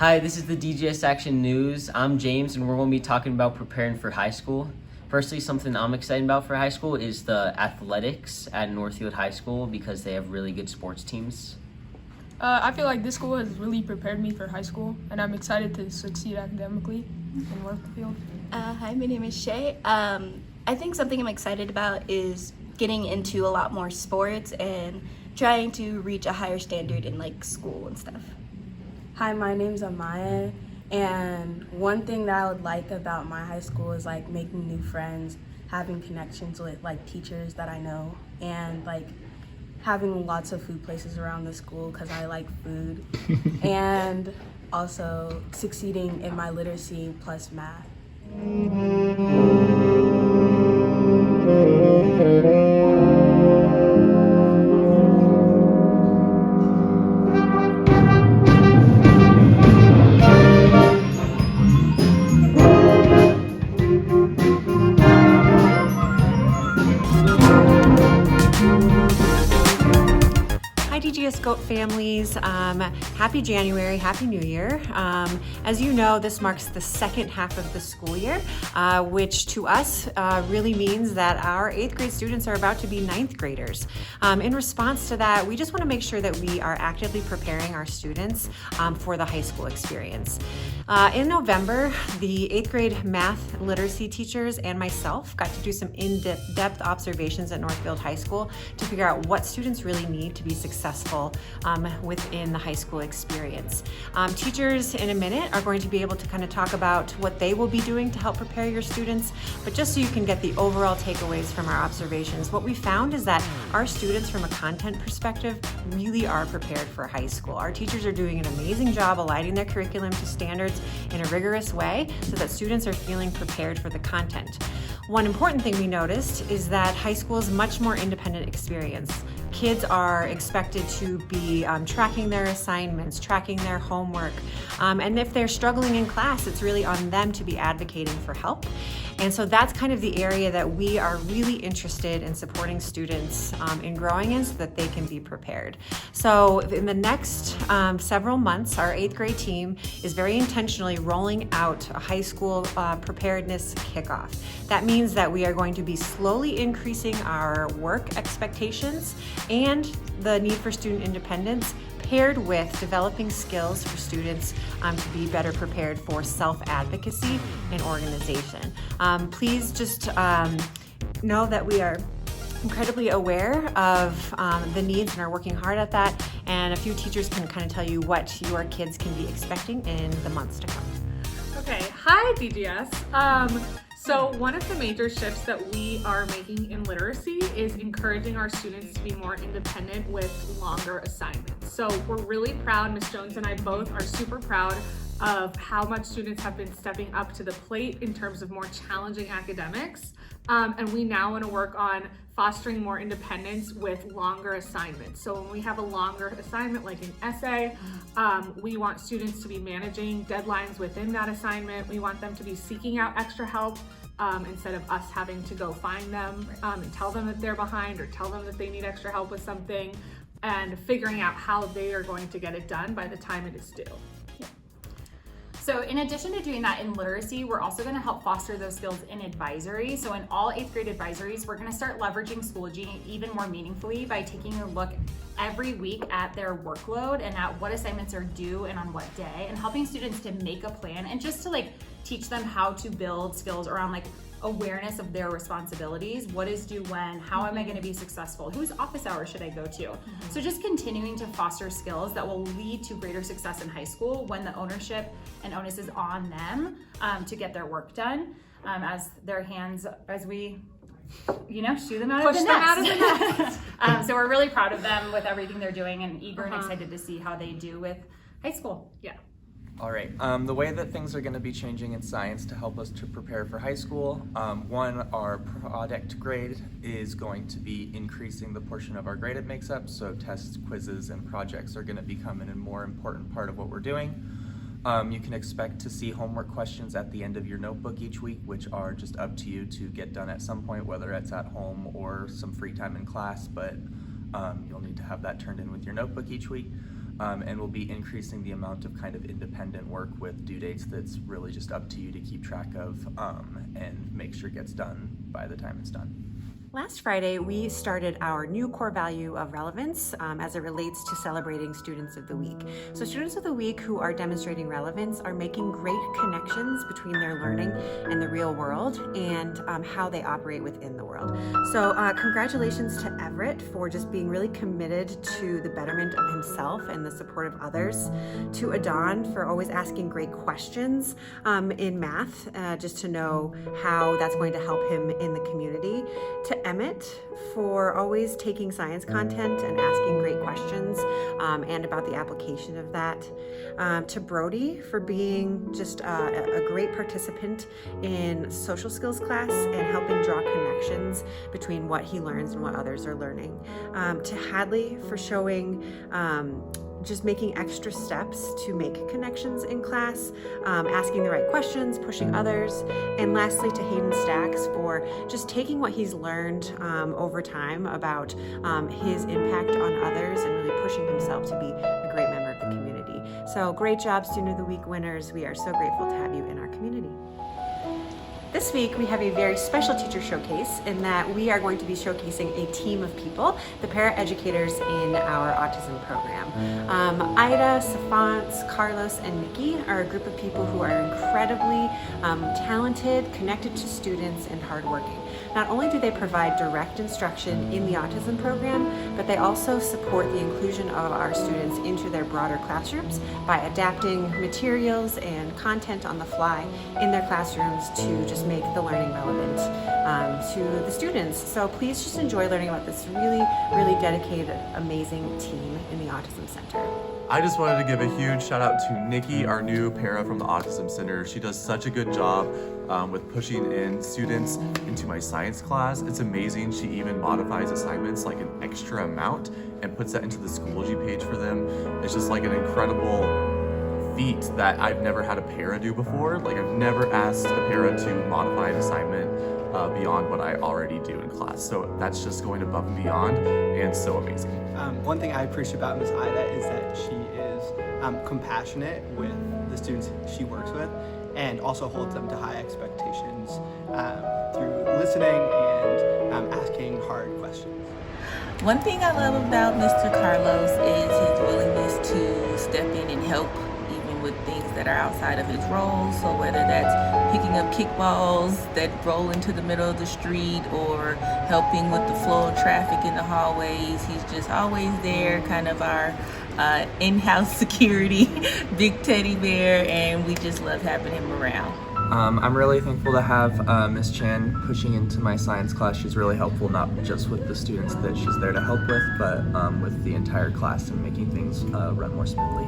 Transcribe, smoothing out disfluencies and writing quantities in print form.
Hi, this is the DGSN News. I'm James, and we're going to be talking about preparing for high school. Firstly, something I'm excited about for high school is the athletics at Northfield High School because they have really good sports teams. I feel like this school has really prepared me for high school, and I'm excited to succeed academically in Northfield. Hi, my name is Shay. I think something I'm excited about is getting into a lot more sports and trying to reach a higher standard in like school and stuff. Hi, my name's Amaya, and one thing that I would like about my high school is like making new friends, having connections with like teachers that I know, and like having lots of food places around the school because I like food, and also succeeding in my literacy plus math. DGS Goat families, happy January, happy New Year. As you know, this marks the second half of the school year, which to us really means that our 8th grade students are about to be 9th graders. In response to that, we just want to make sure that we are actively preparing our students for the high school experience. In November, the 8th grade math literacy teachers and myself got to do some in-depth observations at Northfield High School to figure out what students really need to be successful within the high school experience. Teachers in a minute are going to be able to kind of talk about what they will be doing to help prepare your students, but just so you can get the overall takeaways from our observations, what we found is that our students from a content perspective really are prepared for high school. Our teachers are doing an amazing job aligning their curriculum to standards in a rigorous way so that students are feeling prepared for the content. One important thing we noticed is that high school is a much more independent experience. Kids are expected to be tracking their assignments, tracking their homework, and if they're struggling in class, it's really on them to be advocating for help. And so that's kind of the area that we are really interested in supporting students in growing in so that they can be prepared. So in the next several months, our 8th grade team is very intentionally rolling out a high school preparedness kickoff. That means that we are going to be slowly increasing our work expectations and the need for student independence, paired with developing skills for students to be better prepared for self-advocacy and organization. Please just know that we are incredibly aware of the needs and are working hard at that, and a few teachers can kind of tell you what your kids can be expecting in the months to come. Okay, hi DGS. So one of the major shifts that we are making in literacy is encouraging our students to be more independent with longer assignments. So we're really proud, Ms. Jones and I both are super proud of how much students have been stepping up to the plate in terms of more challenging academics. And we now want to work on fostering more independence with longer assignments. So when we have a longer assignment, like an essay, we want students to be managing deadlines within that assignment. We want them to be seeking out extra help instead of us having to go find them and tell them that they're behind or tell them that they need extra help with something, and figuring out how they are going to get it done by the time it is due. So in addition to doing that in literacy, we're also going to help foster those skills in advisory. So in all 8th grade advisories, we're going to start leveraging Schoology even more meaningfully by taking a look every week at their workload and at what assignments are due and on what day, and helping students to make a plan and just to like teach them how to build skills around like awareness of their responsibilities, what is due when, how am I going to be successful, whose office hours should I go to. So just continuing to foster skills that will lead to greater success in high school when the ownership and onus is on them to get their work done as their hands, as we shoo them out of the nest. So we're really proud of them with everything they're doing and eager and excited to see how they do with high school. Yeah. All right, the way that things are going to be changing in science to help us to prepare for high school, one, our product grade is going to be increasing the portion of our grade it makes up, so tests, quizzes, and projects are going to become a more important part of what we're doing. You can expect to see homework questions at the end of your notebook each week, which are just up to you to get done at some point, whether it's at home or some free time in class, but you'll need to have that turned in with your notebook each week. and we'll be increasing the amount of kind of independent work with due dates that's really just up to you to keep track of and make sure it gets done by the time it's done. Last Friday, we started our new core value of relevance as it relates to celebrating Students of the Week. So Students of the Week who are demonstrating relevance are making great connections between their learning and the real world and how they operate within the world. So congratulations to Everett for just being really committed to the betterment of himself and the support of others. To Adon for always asking great questions in math, just to know how that's going to help him in the community. To Emmett for always taking science content and asking great questions and about the application of that. To Brody for being just a great participant in social skills class and helping draw connections between what he learns and what others are learning. To Hadley for showing just making extra steps to make connections in class, asking the right questions, pushing others. And lastly, to Hayden Stacks for just taking what he's learned over time about his impact on others and really pushing himself to be a great member of the community. So great job, Student of the Week winners. We are so grateful to have you in our community. This week we have a very special teacher showcase in that we are going to be showcasing a team of people, the paraeducators in our autism program. Ida, Safance, Karloz, and Niki are a group of people who are incredibly talented, connected to students, and hardworking. Not only do they provide direct instruction in the autism program, but they also support the inclusion of our students into their broader classrooms by adapting materials and content on the fly in their classrooms to just make the learning relevant to the students. So please just enjoy learning about this really, really dedicated, amazing team in the Autism Center. I just wanted to give a huge shout out to Niki, our new para from the Autism Center. She does such a good job with pushing in students into my science class. It's amazing. She even modifies assignments like an extra amount and puts that into the Schoology page for them. It's just like an incredible feat that I've never had a para do before. Like I've never asked a para to modify an assignment beyond what I already do in class. So that's just going above and beyond and so amazing. One thing I appreciate about Ms. Ida is that she is compassionate with the students she works with and also holds them to high expectations through listening and asking hard questions. One thing I love about Mr. Karloz is his willingness to step in and help even with things that are outside of his role. So whether that's picking up kickballs that roll into the middle of the street or helping with the flow of traffic in the hallways, he's just always there, kind of our in-house security, big teddy bear, and we just love having him around. I'm really thankful to have Ms. Chan pushing into my science class. She's really helpful, not just with the students that she's there to help with, but with the entire class and making things run more smoothly.